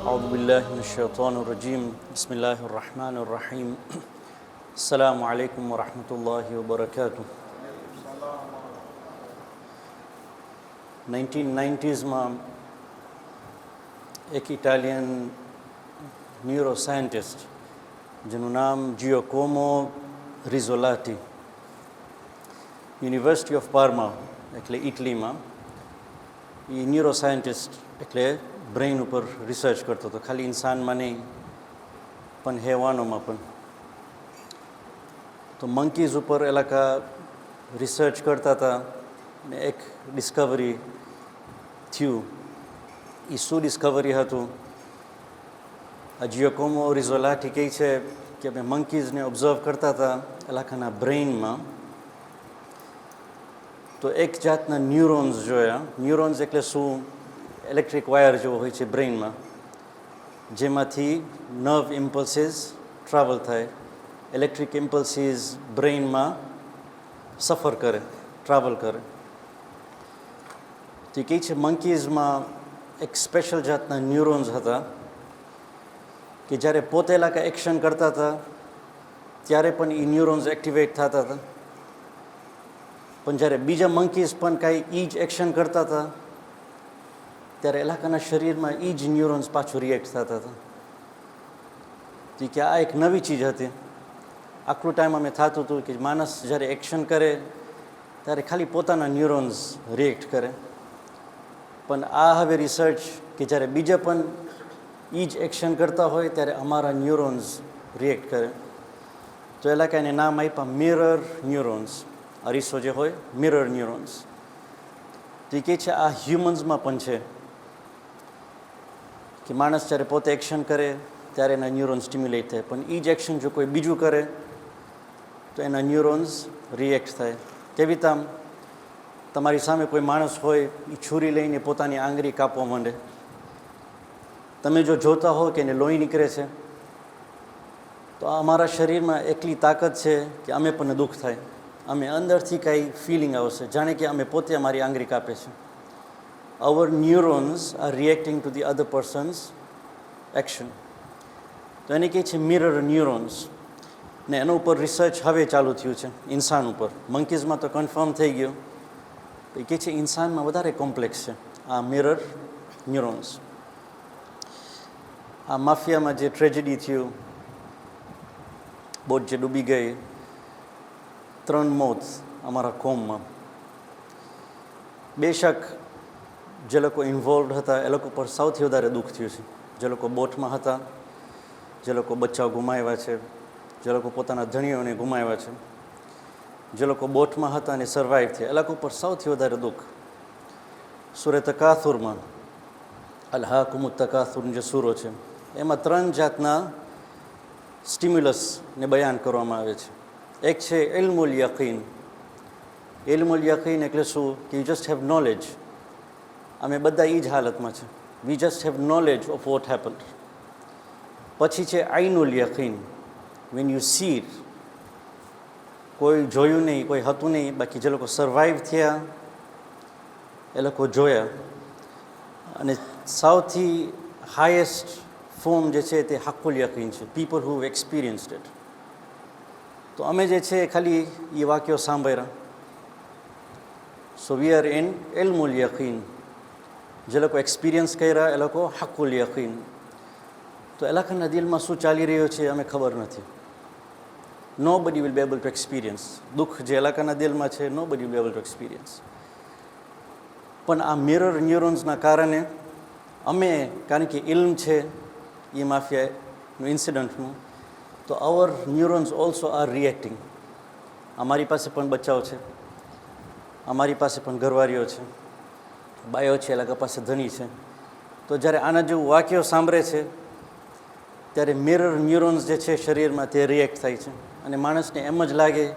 أعوذ بالله من الشيطان الرجيم بسم الله الرحمن الرحيم السلام عليكم ورحمة الله وبركاته 1990s માં એક Italian neuroscientist જેનું નામ જિયોકોમો રિઝોલાટી યુનિવર્સિટી ઓફ પાર્મા એટલે ઇટલીમાં એ ન્યુરોસાયન્ટિસ્ટ એટલે બ્રેઇન ઉપર રિસર્ચ કરતો હતો, ખાલી ઇન્સાનમાં નહીં પણ હેવાનોમાં પણ. તો મંકીઝ ઉપર એ લોકો રિસર્ચ કરતા હતા ને એક ડિસ્કવરી થયું. એ શું ડિસ્કવરી હતું? આ જિયોકોમો રિઝોલાટી કહે છે કે અમે મંકીઝને ઓબ્ઝર્વ કરતા હતા એ લોકોના બ્રેઇનમાં, તો એક જાતના ન્યુરોન્સ જોયા. ન્યુરોન્સ એટલે શું? ઇલેક્ટ્રિક વાયર જેવો હોય છે બ્રેઇનમાં, જેમાંથી નર્વ ઇમ્પલ્સીસ ટ્રાવેલ થાય. ઇલેક્ટ્રિક ઇમ્પલ્સીસ બ્રેઇનમાં સફર કરે, ટ્રાવેલ કરે. તો એ કહે છે મંકીઝમાં એક સ્પેશિયલ જાતના ન્યુરોન્સ હતા કે જ્યારે પોતે લાકા એક્શન કરતા હતા ત્યારે પણ એ ન્યુરોન્સ એક્ટિવેટ થતા હતા, પણ જ્યારે બીજા મંકીઝ પણ કાંઈ એ જ એક્શન કરતા હતા ત્યારે એલાકાના શરીરમાં એ જ ન્યુરોન્સ પાછું રિએક્ટ થતા હતા. તો કે આ એક નવી ચીજ હતી. આટલું ટાઈમ અમે થતું હતું કે માણસ જ્યારે એક્શન કરે ત્યારે ખાલી પોતાના ન્યુરોન્સ રિએક્ટ કરે, પણ આ હવે રિસર્ચ કે જ્યારે બીજા પણ એ જ એક્શન કરતા હોય ત્યારે અમારા ન્યુરોન્સ રિએક્ટ કરે. તો એલાકા એને નામ આપ્યા મિરર ન્યુરોન્સ. અરીસો જે હોય મિરર ન્યુરોન્સ. તો એ કહે છે આ હ્યુમન્સમાં પણ છે કે માણસ જ્યારે પોતે એક્શન કરે ત્યારે એના ન્યુરોન્સ સ્ટિમ્યુલેટ થાય, પણ એ જ એક્શન જો કોઈ બીજું કરે તો એના ન્યુરોન્સ રિએક્ટ થાય. કેવી રીતે? આમ તમારી સામે કોઈ માણસ હોય, એ છુરી લઈને પોતાની આંગળી કાપવા માંડે, તમે જો જોતા હો કે એને લોહી નીકળે છે, તો અમારા શરીરમાં એટલી તાકાત છે કે અમે પણ દુઃખ થાય, અમે અંદરથી કાંઈ ફિલિંગ આવશે જાણે કે અમે પોતે અમારી આંગળી કાપે છે. our neurons are reacting to the other person's action. તો એને કહે છે મિરર ન્યુરોન્સ. ને એના ઉપર રિસર્ચ હવે ચાલુ થયું છે ઇન્સાન ઉપર. મંકીઝમાં તો કન્ફર્મ થઈ ગયું, એ કહે છે ઇન્સાનમાં વધારે કોમ્પ્લેક્સ છે આ મિરર ન્યુરોન્સ. આ માફિયામાં જે ટ્રેજેડી થયું, બોટ જે ડૂબી ગઈ, 3 મોત અમારા કોમમાં. બેશક જે લોકો ઇન્વોલ્વ હતા એ લોકો પર સૌથી વધારે દુઃખ થયું છે. જે લોકો બોટમાં હતા, જે લોકો બચ્ચાઓ ગુમાવ્યા છે, જે લોકો પોતાના ધણીઓને ગુમાવ્યા છે, જે લોકો બોટમાં હતા અને સર્વાઈવ થયા, એ લોકો પર સૌથી વધારે દુઃખ. સૂરે તકાસુરમાં અલ્હાકુમુત તકાસુર જે સૂરો છે એમાં 3 જાતના સ્ટિમ્યુલસને બયાન કરવામાં આવે છે. એક છે ઇલ્મુલ યકીન. ઇલ્મુલ યકીન એટલે શું? કે યુ જસ્ટ હેવ નોલેજ. અમે બધા એ જ હાલતમાં છે. We just have knowledge of what happened. પછી છે આઈનુલ યકીન. વેન યુ સી, કોઈ જોયું નહીં, કોઈ હતું નહીં, બાકી જે લોકો સર્વાઈવ થયા એ લોકો જોયા. અને સૌથી હાઈએસ્ટ ફોર્મ જે છે તે હક્કુલ યકીન છે, પીપલ હુ એક્સપિરિયન્સ્ડ ઇટ. તો અમે જે છે ખાલી એ વાક્યો સાંભળ્યા. સો વી આર ઇન ઇલ્મુલ યકીન. જે લોકો એક્સપિરિયન્સ કર્યા એ લોકો હક્કુલ યકીન. તો એ લોકોના દિલમાં શું ચાલી રહ્યું છે અમે ખબર નથી. નો બડી will be able to experience. દુઃખ જે એ લોકોના દિલમાં છે, નો બડી will be able to experience. પણ આ મિરર ન્યુરોન્સના કારણે અમે, કારણ કે ઇલ્મ છે એ માફિયાનું ઇન્સિડન્ટનું, તો અવર ન્યુરોન્સ ઓલ્સો આર રિએક્ટિંગ. અમારી પાસે પણ બચ્ચાઓ છે, અમારી પાસે પણ ઘરવાળીઓ છે, બાયો છે, એ લોકો પાસે ધણી છે. તો જ્યારે આના જેવું વાક્યો સાંભળે છે ત્યારે મિરર ન્યુરોન્સ જે છે શરીરમાં તે રિએક્ટ થાય છે અને માણસને એમ જ લાગે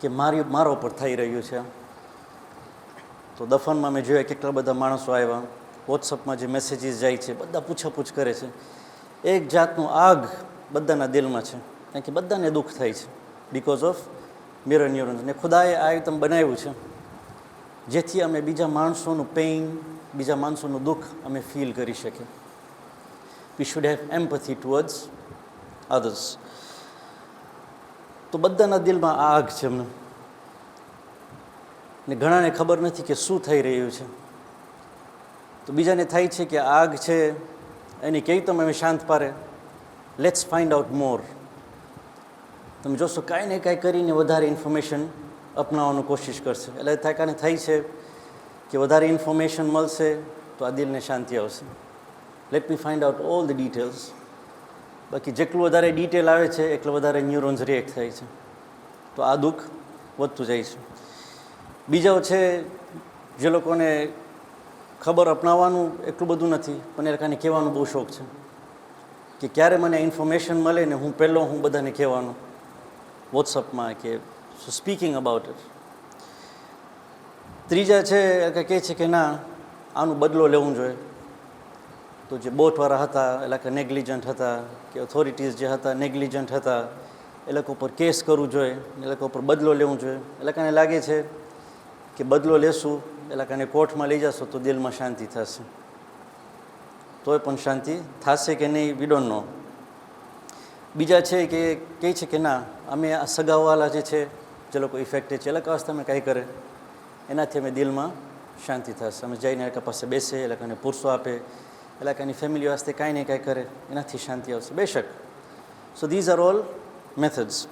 કે મારો પર થઈ રહ્યું છે. તો દફનમાં મેં જોયા કેટલા બધા માણસો આવ્યા, વોટ્સઅપમાં જે મેસેજીસ જાય છે બધા પૂછાપૂછ કરે છે. એક જાતનું આગ બધાના દિલમાં છે, કારણ કે બધાને દુઃખ થાય છે બિકોઝ ઓફ મિરર ન્યુરોન્સ. ને ખુદાએ આ આઈટમ બનાવ્યું છે જેથી અમે બીજા માણસોનું પેઇન, બીજા માણસોનું દુઃખ અમે ફીલ કરી શકીએ. We should have empathy towards others. તો બધાના દિલમાં આ આગ છે એમને, ને ઘણાને ખબર નથી કે શું થઈ રહ્યું છે. તો બીજાને થાય છે કે આગ છે એની કેવી તમે શાંત પારે, લેટ્સ ફાઇન્ડ આઉટ મોર. તમે જોશો કાંઈ ને કાંઈ કરીને વધારે ઇન્ફોર્મેશન અપનાવવાની કોશિશ કરશે. એટલે થાય છે કે વધારે ઇન્ફોર્મેશન મળશે તો આ દિલને શાંતિ આવશે. Let me find out all the details. બાકી જેટલું વધારે ડિટેલ આવે છે એટલું વધારે ન્યુરોન્સ રિએક્ટ થાય છે, તો આ દુઃખ વધતું જાય છે. બીજાઓ છે જે લોકોને ખબર અપનાવવાનું એટલું બધું નથી, પણ એ લોકોને કહેવાનું બહુ શોખ છે કે ક્યારે મને ઇન્ફોર્મેશન મળે ને હું બધાને કહેવાનું વોટ્સઅપમાં કે સ્પીકિંગ અબાઉટ ઇટ. ત્રીજા છે એ કહે છે કે ના, આનું બદલો લેવું જોઈએ. તો જે બોટવાળા હતા એ લોકો નેગ્લિજન્ટ હતા, કે ઓથોરિટીઝ જે હતા નેગ્લિજન્ટ હતા, એ લોકો ઉપર કેસ કરવું જોઈએ, એ લોકો ઉપર બદલો લેવું જોઈએ. એ લોકોને લાગે છે કે બદલો લેશું, એ લોકોને કોર્ટમાં લઈ જશો તો દિલમાં શાંતિ થશે. તોય પણ શાંતિ થશે કે નહીં, વી ડોન્ટ નો. બીજા છે કે કહે છે કે ના, અમે આ સગાવાલા જે છે, જે લોકો ઇફેક્ટેડ છે, એ લોકો વાસ્તે અમે કાંઈ કરે એનાથી અમે દિલમાં શાંતિ થશે. અમે જઈને એ લોકો પાસે બેસે, એ લોકોને પુરસો આપે, એ લોકોની ફેમિલી વાસ્તે કાંઈ ને કાંઈ કરે, એનાથી શાંતિ આવશે બેશક. So these are all methods.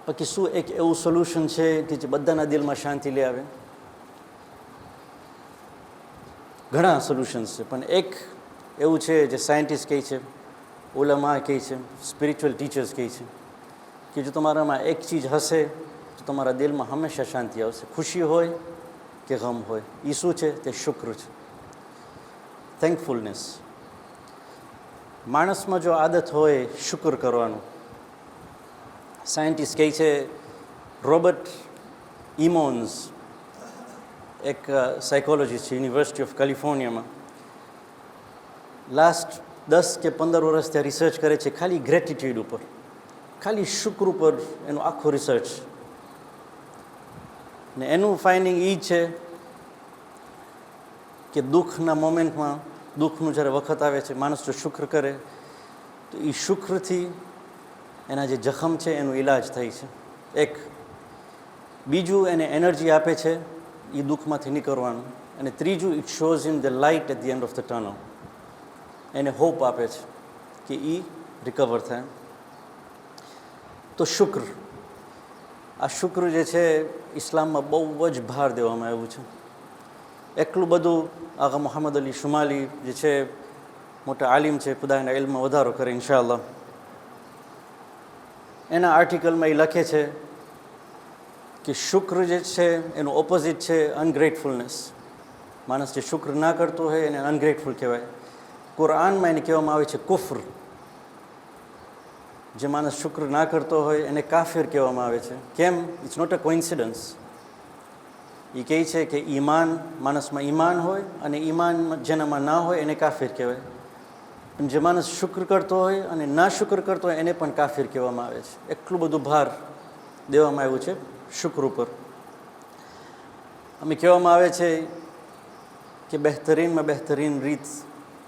બાકી શું એક એવું સોલ્યુશન છે કે જે બધાના દિલમાં શાંતિ લઈ આવે? ઘણા સોલ્યુશન્સ છે, પણ એક એવું છે જે સાયન્ટિસ્ટ કહે છે, ઉલમા કહે છે, સ્પિરિચ્યુઅલ ટીચર્સ કહે છે કે જો તમારામાં એક ચીજ હશે તો તમારા દિલમાં હંમેશા શાંતિ આવશે, ખુશી હોય કે ગમ હોય. એ શું છે? તે શુક્ર છે, થેન્કફુલનેસ. માણસમાં જો આદત હોય શુક્ર કરવાનું, સાયન્ટિસ્ટ કહે છે, રોબર્ટ ઇમોન્સ એક સાયકોલોજીસ્ટ છે યુનિવર્સિટી ઓફ કેલિફોર્નિયામાં, લાસ્ટ 10 કે 15 વર્ષ ત્યાં રિસર્ચ કરે છે ખાલી ગ્રેટિટ્યૂડ ઉપર, ખાલી શુક્ર ઉપર એનું આખું રિસર્ચ. ને એનું ફાઇન્ડિંગ એ છે કે દુઃખના મોમેન્ટમાં, દુઃખનું જ્યારે વખત આવે છે, માણસ જો શુક્ર કરે તો એ શુક્રથી એના જે જખમ છે એનું ઈલાજ થાય છે. એક બીજું એને એનર્જી આપે છે એ દુઃખમાંથી નીકળવાનું. અને ત્રીજું, it shows in the light at the end of the tunnel. એને હોપ આપે છે કે એ રિકવર થાય. તો શુક્ર, આ શુક્ર જે છે ઇસ્લામમાં બહુ જ ભાર દેવામાં આવ્યું છે. એટલું બધું આગા મોહમ્મદ અલી શુમાલી જે છે મોટા આલિમ છે, ખુદાના ઇલ્મમાં વધારો કરે ઇન્શાઅલ્લાહ, એના આર્ટિકલમાં એ લખે છે કે શુક્ર જે છે એનું ઓપોઝિટ છે અનગ્રેટફુલનેસ. માણસ જે શુક્ર ના કરતો હોય એને અનગ્રેટફુલ કહેવાય. કુરાનમાં એને કહેવામાં આવે છે કુફર. જે માણસ શુક્ર ના કરતો હોય એને કાફિર કહેવામાં આવે છે. કેમ? It's not a coincidence. એ કહે છે કે ઈમાન, માણસમાં ઈમાન હોય અને ઈમાન જેનામાં ના હોય એને કાફિર કહેવાય. પણ જે માણસ શુક્ર કરતો હોય અને ના શુક્ર કરતો હોય એને પણ કાફિર કહેવામાં આવે છે. એટલું બધું ભાર દેવામાં આવ્યું છે શુક્ર ઉપર. અમે કહેવામાં આવે છે કે બહેતરીનમાં બહેતરીન રીત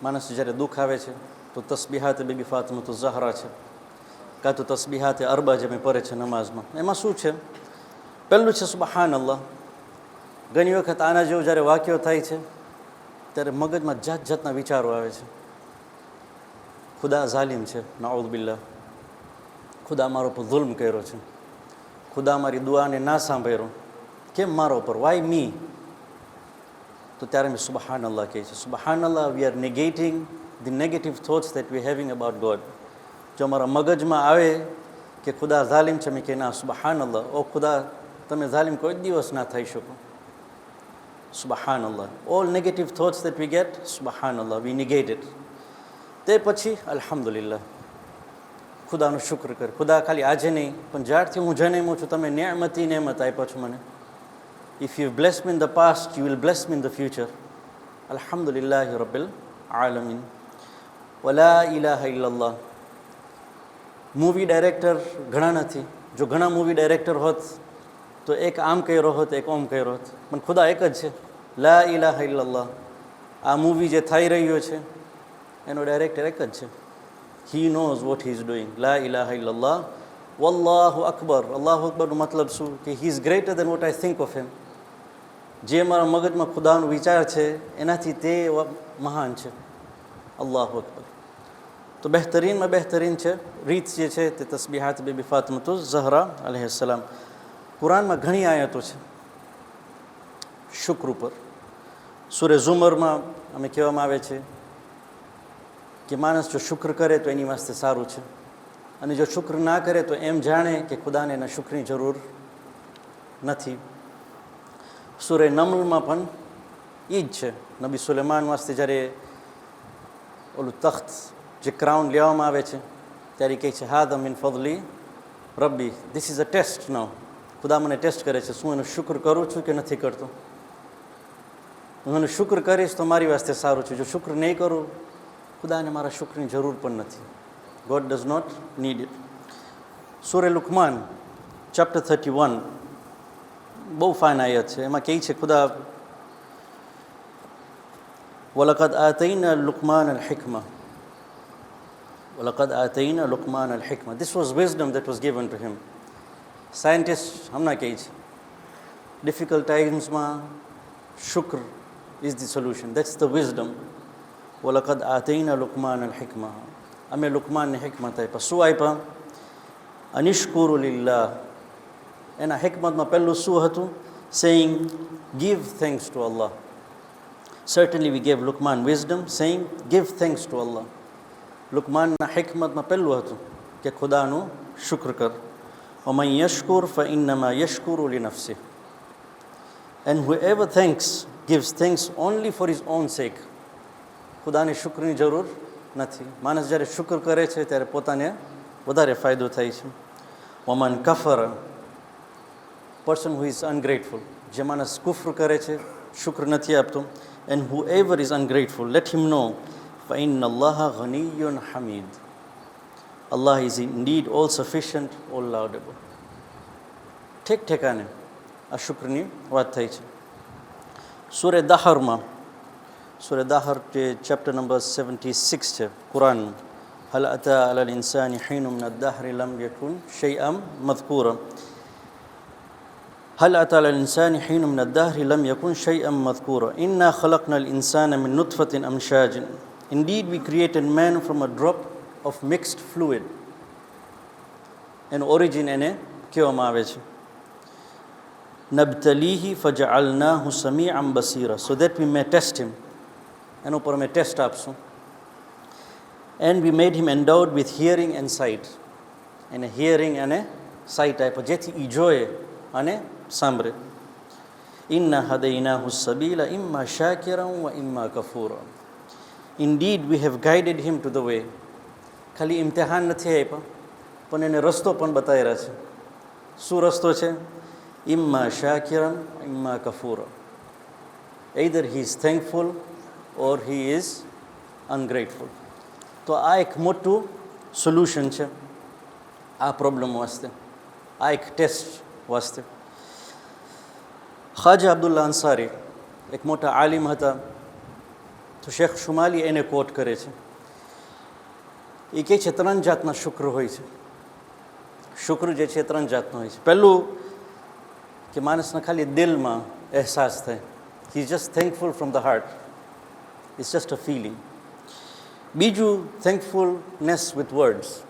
માણસ જ્યારે દુઃખ આવે છે તો તસ્બીહાતે બીબી ફાતિમા ઝહરા છે, કાં તો તસ્બીહાતે અરબા જે મેં પડે છે નમાઝમાં. એમાં શું છે? પહેલું છે સુબહાન અલ્લાહ. ઘણી વખત આના જેવું જ્યારે વાક્યો થાય છે ત્યારે મગજમાં જાત જાતના વિચારો આવે છે. ખુદા ઝાલિમ છે, નાઉઝ બિલ્લાહ. ખુદા મારો ઉપર જુલ્મ કર્યો છે, ખુદા મારી દુઆને ના સાંભળ્યો, કેમ મારો ઉપર, વાય મી? તો ત્યારે મેં સુબહાન અલ્લાહ કહે છે. સુબહાન અલ્લાહ, we are negating the negative thoughts that we having about God. જો અમારા મગજમાં આવે કે ખુદા ઝાલિમ છે, મેં કે ના, સુબહાન અલ્લાહ, ઓ ખુદા તમે ઝાલિમ કોઈ દિવસ ના થઈ શકો. સુબહાન અલ્લાહ. All negative thoughts that we get, સુબહાન અલ્લાહ, વી નિગેટ ઇટ. તે પછી અલ્હમ્દુલિલ્લાહ, ખુદાનો શુક્ર કર. ખુદા ખાલી આજે નહીં પણ જ્યારથી હું જન્મ્યો છું તમે નેમતી નેમત આપ્યો છો મને. If you bless me in the past you will bless me in the future. અલ્હમ્દુલિલ્લાહ રબ્બિલ આલમીન. વલા ઇલાહા ઇલ્લલ્લાહ. મૂવી ડાયરેક્ટર ઘણા નથી. જો ઘણા મૂવી ડાયરેક્ટર હોત તો એક આમ કર્યો હોત, એક ઓમ કર્યો હોત, પણ ખુદા એક જ છે. લા ઇલાહા ઇલ્લલ્લાહ. આ મૂવી જે થઈ રહ્યો છે એનો ડાયરેક્ટર એક જ છે. He knows what he is doing. લા ઇલાહા ઇલ્લલ્લાહ વલ્લાહુ અકબર. અલ્લાહુ અકબરનો મતલબ શું? કે he is greater than what I think of him. જે મારા મગજમાં ખુદાનો વિચાર છે એનાથી તે મહાન છે. અલ્લાહુ અકબર. તો બહેતરીનમાં બહેતરીન છે રીત જે છે તે તસ્બીહાત બીબી ફાતિમતુ ઝહરા અલૈહિસ્સલામ. કુરાનમાં ઘણી આયતો છે શુક્ર ઉપર. સૂરે ઝુમરમાં અમે કહેવામાં આવે છે કે માણસ જો શુક્ર કરે તો એની વાસ્તે સારું છે, અને જો શુક્ર ના કરે તો એમ જાણે કે ખુદાને એના શુક્રની જરૂર નથી. સૂરે નમલમાં પણ એ જ છે. નબી સુલેમાન વાસ્તે જ્યારે ઓલું તખ્ત જે ક્રાઉન લેવામાં આવે છે ત્યારે કહે છે હાદા મિન ફضલી રબ્બી, this is a test now. ખુદા મને ટેસ્ટ કરે છે, શું એનું શુક્ર કરું છું કે નથી કરતો. હું એનું શુક્ર કરીશ તો મારી વાસ્તે સારું છે, જો શુક્ર નહીં કરું ખુદાને મારા શુક્રની જરૂર પણ નથી. God does not need it. સૂરે લુકમાન ચેપ્ટર 31 બહુ ફાઇન આયત છે. એમાં કહે છે ખુદા વલકદ આતૈના લુકમાન અલ હિકમા વલકદ આતૈના લુકમાન અલ હિકમા. This was wisdom that was given to him. Scientist હમણાં કહે છે ડિફિકલ્ટ ટાઈમ્સમાં શુક્ર is the solution. That's the wisdom. વલકદ આતૈના લુકમાન અલ હિકમા. અમે લુકમાનને હિકમત આપ્યા. શું આપ્યા? અનિશ્કુરુ લિલ્લાહ. એના હિકમતમાં પહેલું શું હતું? Saying give thanks to Allah. Certainly we gave Luqman wisdom saying give thanks to Allah. લુકમાનના હિકમતમાં પહેલું હતું કે ખુદાનું શુક્ર કર. વમન યશકુર ફઇન્નમા યશકુરુ લિનફસિહ. And whoever thanks gives thanks only for his own sake. ખુદાને શુક્રની જરૂર નથી. માણસ જ્યારે શુક્ર કરે છે ત્યારે પોતાને વધારે ફાયદો થાય છે. વમન કફર, પર્સન હુ ઇઝ અનગ્રેટફુલ. જે માણસ કુફર કરે છે, શુક્ર નથી આપતો. And whoever is ungrateful let him know ફઇન અલ્લાહ ગનીયુન હમીદ. Allah is indeed all sufficient all laudable. ઠેક ઠેકાને આ શુક્રની વાત થઈ છે. સૂરે દાહરમાં, સૂરે દાહર જે ચેપ્ટર નંબર 76 છે કુરાન. હલ અતા અલલ ઇન્સાની હીનુમ min અદ-દહરી લમ યકુન શૈઅમ મذકૂરા. هل أتى على الإنسان حين من الدهر لم يكن شيئا مذكورا إنا خلقنا الإنسان من نطفة أمشاج. Indeed we created man from a drop of mixed fluid. એનું ઓરિજિન એને કહેવામાં આવે છે. નબતલીહી ફજઅલનાહુ સમીઅન બસીરા. So that we may test him. એના ઉપર અમે ટેસ્ટ આપશું. And we made him endowed with hearing and sight. એને હિયરિંગ અને સાઇટ આપ્યો જેથી એ જોએ અને સાંભળે. ઇન્ના હદૈનાહુ સબીલા ઇમ્મા શાકિરન વ Emma કફૂરા. Indeed we have guided him to the way. ખાલી ઇમ્તિહાન નથી આપ્યા પણ એને રસ્તો પણ બતાવી રહ્યા છે. શું રસ્તો છે? Emma શાકિરન Emma કફૂરા. either he is thankful or he is ungrateful. તો આ એક મોટું સોલ્યુશન છે આ પ્રોબ્લેમ વાસ્તે, આ એક ટેસ્ટ વાસ્તે. ખ્વાજા અબ્દુલ્લા અંસારી એક મોટા આલિમ હતા. તો શેખ શુમાલી એને કોટ કરે છે. એ કહે છે 3 જાતના શુક્ર હોય છે. શુક્ર જે છે 3 જાતનો હોય છે. પહેલું કે માણસના ખાલી દિલમાં અહેસાસ થાય. He is just thankful from the heart. It's just a feeling. બીજું થેન્કફુલનેસ વિથ વર્ડ્સ.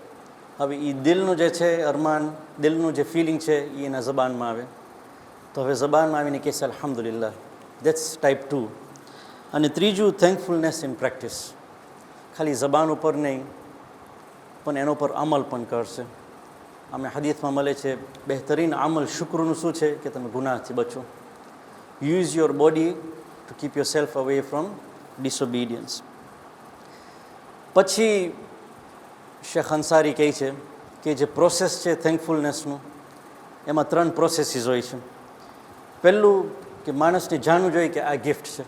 હવે એ દિલનું જે છે અરમાન, દિલનું જે ફિલિંગ છે એ એના જબાનમાં આવે. તો હવે જબાનમાં આવીને કહે છે અલ્હમ્દુલિલ્લાહ. That's type 2. અને ત્રીજું થેન્કફુલનેસ ઇન પ્રેક્ટિસ. ખાલી જબાન ઉપર નહીં પણ એનો પર અમલ પણ કરશે. અમે હદીથમાં મળે છે બહેતરીન અમલ શુક્રનું શું છે કે તમે ગુનાહથી બચો. Use your body to keep yourself away from disobedience. પછી શેખ અંસારી કહે છે કે જે પ્રોસેસ છે થેન્કફુલનેસનું એમાં 3 પ્રોસેસીસ હોય છે. પહેલું કે માણસને જાણવું જોઈએ કે આ ગિફ્ટ છે.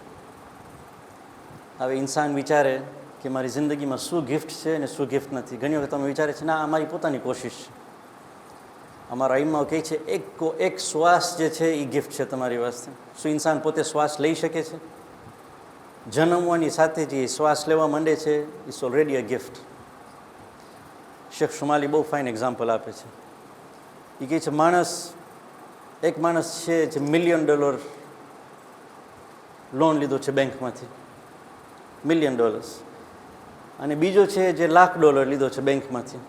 હવે ઇન્સાન વિચારે કે મારી જિંદગીમાં શું ગિફ્ટ છે અને શું ગિફ્ટ નથી. ઘણી વખત તમે વિચારે છે ના આ મારી પોતાની કોશિશ છે. અમારા આઈમમાં કહે છે એક શ્વાસ જે છે એ ગિફ્ટ છે તમારી વાસ્તે. શું ઇન્સાન પોતે શ્વાસ લઈ શકે છે? જન્મવાની સાથે જે શ્વાસ લેવા માંડે છે ઇટ્સ ઓલરેડી અ ગિફ્ટ. શેખ શુમાલી બહુ ફાઇન એક્ઝામ્પલ આપે છે. એ કહે છે એક માણસ છે જે $1 મિલિયન લોન લીધો છે બેંકમાંથી, $1 મિલિયન, અને બીજો છે જે $1 લાખ લીધો છે બેંકમાંથી.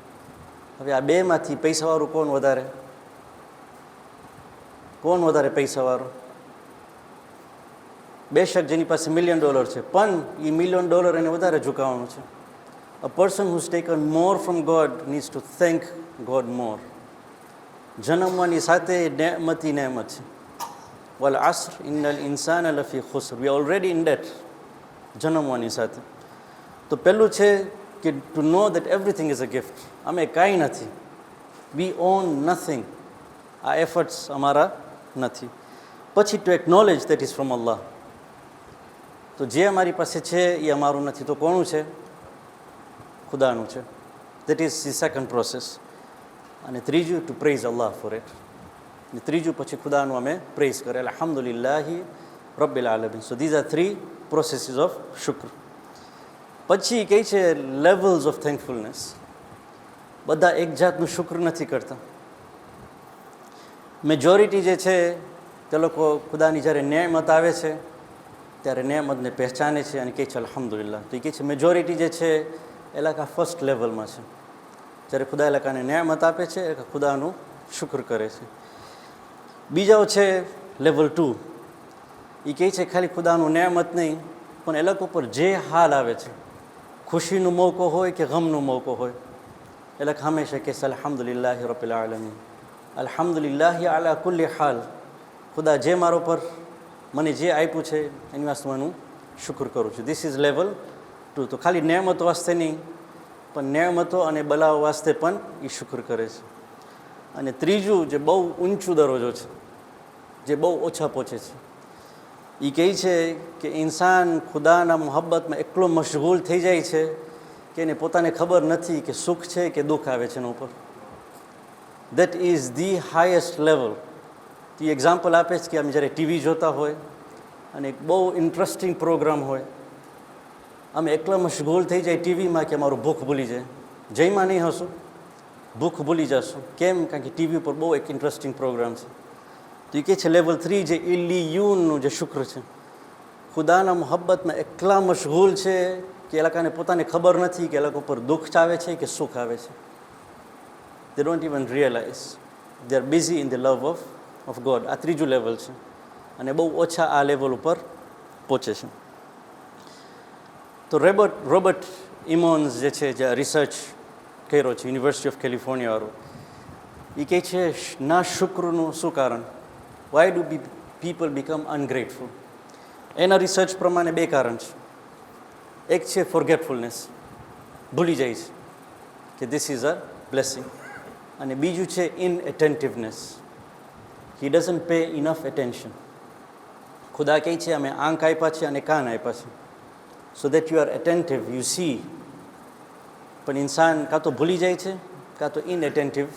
હવે આ બેમાંથી પૈસાવાળું કોણ વધારે પૈસાવાળો? બેશક જેની પાસે $1 મિલિયન છે, પણ એ $1 મિલિયન એને વધારે ઝુકાવવાનું છે. A person who's taken more from God needs to thank God more. જન્મવાની સાથે નેમત છે. વલ આસ્ર ઇન્નલ ઇન્સાન લફી ખુસર. વી ઓલરેડી ઇન ડેટ જન્મવાની સાથે. તો પહેલું છે કે to know that everything is a gift. અમે કાંઈ નથી. We own nothing. આ એફર્ટ્સ અમારા નથી. પછી to acknowledge that is from Allah. તો જે અમારી પાસે છે એ અમારું નથી, તો કોનું છે? ખુદાનું છે. That is the second process. અને ત્રીજું to praise Allah for it. અને ત્રીજું પછી ખુદાનું અમે પ્રેઝ કરે, અલ્હમ્દુલિલ્લાહી રબ્બિલ આલમીન. So these are 3 processes of શુક્ર. પછી કહે છે લેવલ્સ ઓફ થેન્કફુલનેસ. બધા એક જાતનું શુક્ર નથી કરતા. મેજોરિટી જે છે તે લોકો ખુદાની જ્યારે નેમત આવે છે ત્યારે નેમતને પહેચાને છે અને કહે છે અલ્હમ્દુલિલ્લાહ. તો એ કહે છે મેજોરિટી જે છે એ લાકા ફર્સ્ટ લેવલમાં છે. જ્યારે ખુદા એ લાકાને નેમત આપે છે એ ખુદાનું શુક્ર કરે છે. બીજાઓ છે લેવલ 2. એ કહે છે ખાલી ખુદાનું નેમત નહીં, પણ એ લોકો ઉપર જે હાલ આવે છે, ખુશીનો મોકો હોય કે ગમનો મોકો હોય, એ લોકો હંમેશા કહેશે અલ્હમ્દુલિલ્લાહી રબ્બિલ આલમીન, અલ્હમ્દુલિલ્લાહી અલા કુલ્લી હાલ. ખુદા જે મારો પર મને જે આપ્યું છે એની વાસ્તવનું શુક્ર કરું છું. This is level 2. તો ખાલી નેમતો વાસ્તે નહીં, પણ નેમતો અને બલાઓ વાસ્તે પણ એ શુક્ર કરે છે. અને ત્રીજું જે બહુ ઊંચું દરજ્જો છે, જે બહુ ઓછા પહોંચે છે, એ કહે છે કે ઇન્સાન ખુદાના મોહબ્બતમાં એટલો મશગુલ થઈ જાય છે કે એને પોતાને ખબર નથી કે સુખ છે કે દુઃખ આવે છે એના ઉપર. That is the highest level. તો એ એક્ઝામ્પલ આપે છે કે અમે જ્યારે ટીવી જોતા હોય અને એક બહુ ઇન્ટરેસ્ટિંગ પ્રોગ્રામ હોય, અમે એટલા મશગુલ થઈ જાય ટીવીમાં કે અમારું ભૂખ ભૂલી જાય. જઈમાં નહીં હશું, ભૂખ ભૂલી જશું. કેમ? કારણ કે ટીવી ઉપર બહુ એક ઇન્ટરેસ્ટિંગ પ્રોગ્રામ છે. તો એ કહે છે લેવલ 3 જે ઇલ્લિયુનનું જે શુક્ર છે, ખુદાના મોહબ્બતમાં એટલા મશગુલ છે કે એ લોકોને પોતાને ખબર નથી કે એ લોકો પર દુઃખ આવે છે કે સુખ આવે છે. They don't even realise. They are busy in the love of god. આ ત્રીજું લેવલ છે અને બહુ ઓછા આ લેવલ ઉપર પહોંચે છે. તો રોબર્ટ ઇમોન્સ જે છે, જે રિસર્ચ કર્યો છે યુનિવર્સિટી ઓફ કેલિફોર્નિયાવાળો, એ કહે છે ના શુક્રનું શું કારણ? Why do people become ungrateful? એના રિસર્ચ પ્રમાણે 2 કારણ છે. એક છે ફોરગેટફુલનેસ, ભૂલી જાય છે કે ધીસ ઇઝ અ બ્લેસિંગ. અને બીજું છે ઇનએટેન્ટિવનેસ. હી ડઝન્ટ પે ઇનફ એટેન્શન. ખુદા કહે છે અમે આંખ આપ્યા છે અને કાન આપ્યા છે so that you are attentive, you see. પણ ઇન્સાન કાં તો ભૂલી જાય છે કાં તો ઇનએટેન્ટિવ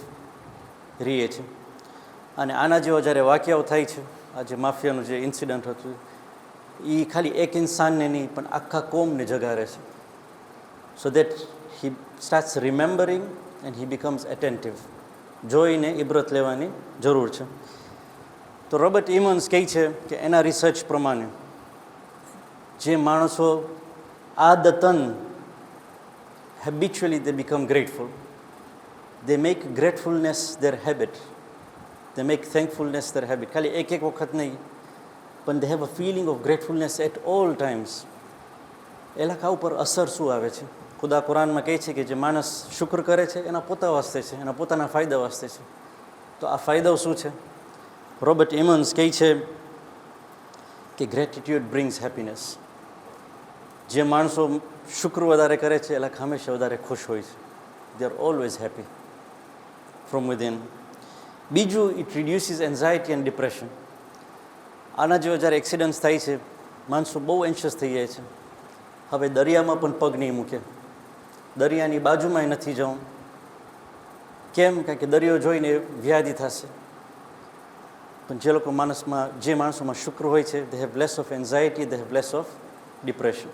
રહે છે. અને આના જેવા જ્યારે વાક્યાઓ થાય છે, આ જે માફિયાનું જે ઇન્સિડન્ટ હતું, એ ખાલી એક ઇન્સાનને નહીં પણ આખા કોમને જગાડે છે. So that he starts remembering and he becomes attentive. જોઈને ઇબરત લેવાની જરૂર છે. તો રોબર્ટ ઇમન્સ કહે છે કે એના રિસર્ચ પ્રમાણે જે માણસો આદતન habitually they become grateful, they make gratefulness their habit, they make thankfulness their habit. ખાલી એક વખત નહીં, પણ they have a feeling of gratefulness at all times. એ લોકો ઉપર અસર શું આવે છે? ખુદા કુરાનમાં કહે છે કે જે માણસ શુક્ર કરે છે એના પોતા વાસ્તે છે, એના પોતાના ફાયદા વાસ્તે છે. તો આ ફાયદાઓ શું છે? રોબર્ટ ઇમન્સ કહે છે કે ગ્રેટિટ્યુડ બ્રિંગ્સ હેપીનેસ. જે માણસો શુક્ર વધારે કરે છે એ લોકો હંમેશા વધારે ખુશ હોય છે. They are always happy from within. બીજું, ઇટ રિડ્યુસીસ એન્ઝાયટી એન્ડ ડિપ્રેશન. આના જેવો જ્યારે એક્સિડન્ટ્સ થાય છે, માણસો બહુ એન્શિયસ થઈ જાય છે. હવે દરિયામાં પણ પગ નહીં મૂકે, દરિયાની બાજુમાંય નથી જવું. કેમ? કારણ કે દરિયો જોઈને વ્યાધિ થશે. પણ જે માણસોમાં શુક્ર હોય છે, they have less of anxiety, they have less of depression.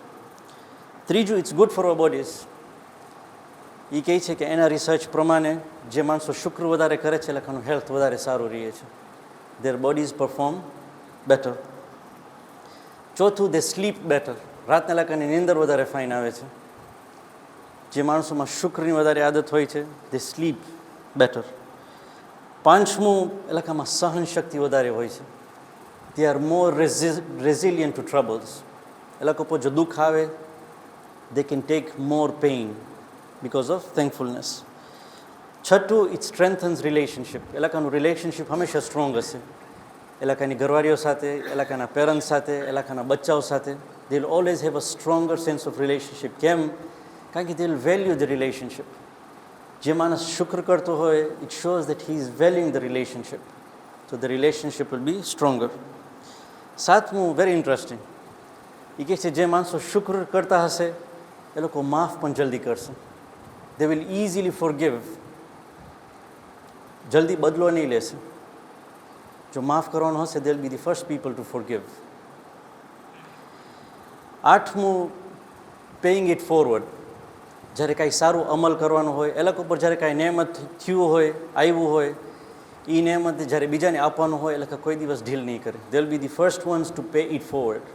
ત્રીજું, it's good for our bodies. એ કહે છે કે એના રિસર્ચ પ્રમાણે જે માણસો શુક્ર વધારે કરે છે એ લોકોનું હેલ્થ વધારે સારું રહે છે. Their bodies perform better. ચોથું, દે સ્લીપ બેટર. રાતના લોકોની નીંદર વધારે ફાઇન આવે છે. જે માણસોમાં શુક્રની વધારે આદત હોય છે દે સ્લીપ બેટર. પાંચમું, એ લોકોમાં સહનશક્તિ વધારે હોય છે. They are more resilient to troubles. એ લોકો પર જો દુઃખ આવે they can take more pain because of thankfulness. છઠ્ઠું, it strengthens relationship. એ લોકોનું રિલેશનશિપ હંમેશા સ્ટ્રોંગ હશે. એ લોકોની ઘરવાળીઓ સાથે, એ લોકોના પેરેન્ટ્સ સાથે, એ લોકોના બચ્ચાઓ સાથે. they will always have a stronger sense of relationship. કેમ? કારણ કે they will value the relationship. જે માણસ શુક્ર કરતો હોય, it shows that he is valuing the relationship. So the relationship will be stronger. સાતમું, very interesting. એ કહે છે જે માણસો શુક્ર કરતા હશે એ લોકો માફ પણ જલ્દી કરશે. They will easily forgive. જલ્દી બદલો નહીં લેશે. જો માફ કરવાનો હશે દે will be the first people two forgive. આઠમું, પેઇંગ ઇટ ફોરવર્ડ. જ્યારે કાંઈ સારું અમલ કરવાનું હોય એ લોકો પર જ્યારે કાંઈ નેમત થયું હોય, આવ્યું હોય, એ નેમત જ્યારે બીજાને આપવાનું હોય એ લોકો કોઈ દિવસ ઢીલ નહીં કરે. They will be the first ones to pay it forward.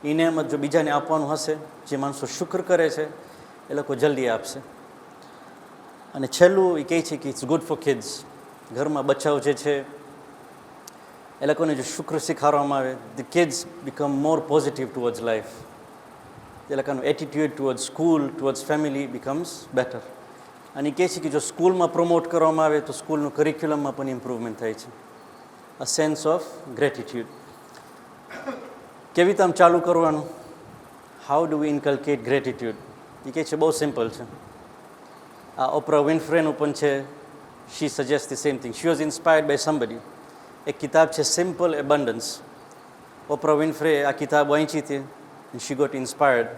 એ નેમત જો બીજાને આપવાનું હશે, જે માણસો શુક્ર કરે છે એ લોકો જલ્દી આપશે. અને છેલ્લું, એ કહે છે કે ઇટ્સ ગુડ ફોર કિડ્સ. ઘરમાં બચ્ચાઓ જે છે એ લોકોને જો શુક્ર શીખવાડવામાં આવે, the kids become more positive towards life. એ લોકોનું attitude towards school, towards family becomes better. અને એ કહે છે કે જો સ્કૂલમાં પ્રમોટ કરવામાં આવે તો સ્કૂલનું કરિક્યુલમમાં પણ ઇમ્પ્રુવમેન્ટ થાય છે. A sense of gratitude. કેવી રીતે આમ ચાલુ કરવાનું? How do we inculcate gratitude? એ કહે છે બહુ સિમ્પલ છે. આ ઓપ્રા વિન્ફ્રેનું પણ છે. She suggest the same thing. She was inspired by somebody. એક કિતાબ છે સિમ્પલ એબન્ડન્સ. ઓપ્રા વિન્ફ્રે આ કિતાબ વાંચી હતી અને શી ગોટ ઇન્સ્પાયર્ડ.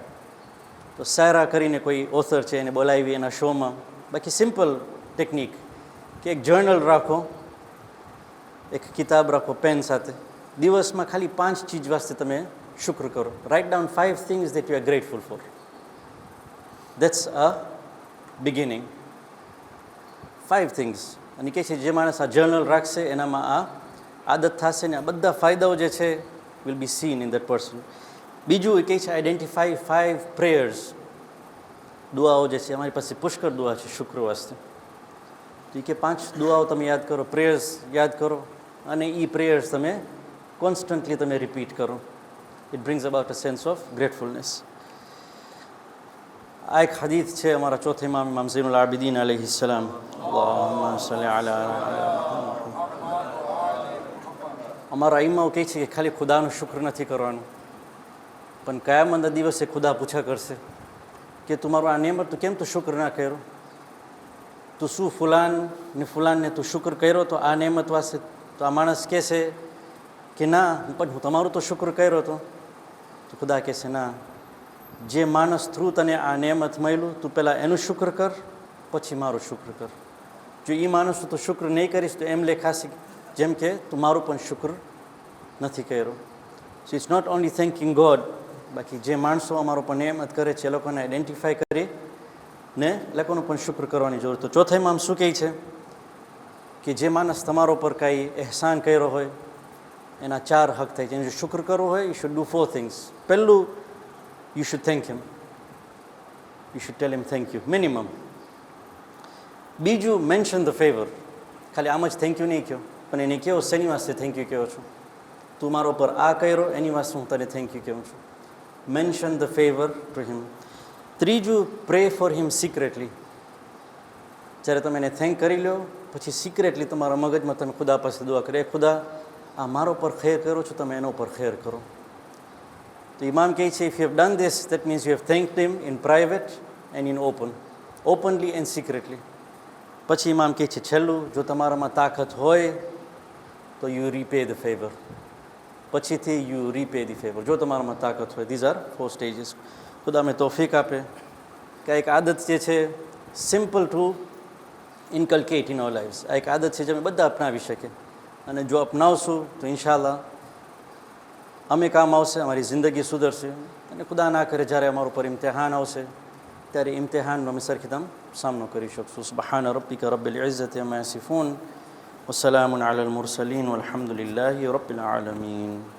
તો સારા કરીને કોઈ ઓથર છે એને બોલાવી એના શોમાં. બાકી સિમ્પલ ટેકનિક કે એક જર્નલ રાખો, એક કિતાબ રાખો પેન સાથે. દિવસમાં ખાલી 5 ચીજ વાસ્તે તમે શુક્ર કરો. Write down 5 things that you R grateful four. That's a beginning. 5 things. અને કહે છે જે માણસ આ જર્નલ રાખશે એનામાં આ આદત થશે ને આ બધા ફાયદાઓ જે છે will be scene in that person. બીજું એ કહે છે આઈડેન્ટિફાઈ 5 પ્રેયર્સ. દુઆઓ જે છે અમારી પાસે પુષ્કળ દુઆ છે શુક્ર વાસ્તે. તો એ કે 5 દુઆઓ તમે યાદ કરો, પ્રેયર્સ યાદ કરો અને એ પ્રેયર્સ તમે કોન્સ્ટન્ટલી તમે રિપીટ કરો. It brings about a sense of gratefulness. આ એક હદીથ છે અમારા ચોથા ઇમામ ઇમામ ઝૈનુલ આબિદીન અલૈહિ સલામ. અલ્લાહુમ્મા સલ્લી અલા. અમારા ઇમામો કહે છે કે ખાલી ખુદાનું શુક્ર નથી કરવાનું, પણ કયામતના દિવસે ખુદા પૂછા કરશે કે તું મારું આ નેમત તું કેમ તું શુક્ર ના કર્યો? તું શું ફુલાનને તું શુક્ર કર્યો તો આ નેમત વાસ્તે? તો આ માણસ કહેશે કે ના, પણ હું તમારું તો શુક્ર કર્યો હતો. તો ખુદા કહેશે ના, જે માણસ થ્રુ તને આ નેમત મળ્યું તું પહેલાં એનું શુક્ર કર, પછી મારું શુક્ર કર. જો એ માણસનું તું શુક્ર નહીં કરીશ તો એમ લેખાશે જેમ કે તું મારું પણ શુક્ર નથી કર્યો. So it's not only thanking god, બાકી જે માણસો અમારો પણ નેમત કરે છે એ લોકોને આઈડેન્ટિફાઈ કરી ને એ લોકોનું પણ શુક્ર કરવાની જરૂર. તો ચોથા ઇમામ શું કહે છે કે જે માણસ તમારો પર કાંઈ એહસાન કર્યો હોય એના 4 હક થાય છે. એને જો શુક્ર કરવું હોય, યુ શુડ ડુ 4 થિંગ્સ. પહેલું, you should thank him. You should tell him thank you minimum. બીજું, મેન્શન ધ ફેવર. ખાલી આમ જ થેન્ક યુ નહીં કહો, પણ એને કહો શેની વાસ્તે થેન્ક યુ કહો છો. તું મારો પર આ કર્યો એની વાસ્તે હું તને થેન્ક યુ કહું છું. Mention the favour to him. ત્રીજું, પ્રે ફોર હિમ સિક્રેટલી. જ્યારે તમે એને થેન્ક કરી લો પછી સિક્રેટલી તમારા મગજમાં તમે ખુદા પાસે દુઆ કરે, ખુદા આ મારો પર ખેર કરો છો, તમે એનો પર ખેર કરો. તો ઇમામ કહે છે if you have done this that means you have thanked him in private and in openly and secretly. પછી ઇમામ કહે છે છેલ્લું, જો તમારામાં તાકાત હોય તો યુ રીપે ધ ફેવર. પછીથી યુ રીપે ધી ફેવર જો તમારામાં તાકાત હોય. These are 4 stages. ખુદા અમે તોફીક આપે કે એક આદત જે છે simple to inculcate in our lives. આ એક આદત છે જે અમે બધા અપનાવી શકીએ અને જો અપનાવશું તો ઇન્શાલ્લાહ અમે કામ આવશે, અમારી જિંદગી સુધરશે. અને ખુદા ના કરે જ્યારે અમારું પર ઇમ્તિહાન આવશે ત્યારે ઇમ્તિહાનનો અમે સરખીતામ સામનો કરી શકશું. સુબહાન રબ્બિકા રબ્બિલ ઇઝ્ઝતિ અમ્મા યસિફૂન વસલામુન અલલ મુરસલીન વલ્હમ્દુલિલ્લાહી રબ્બિલ આલમીન.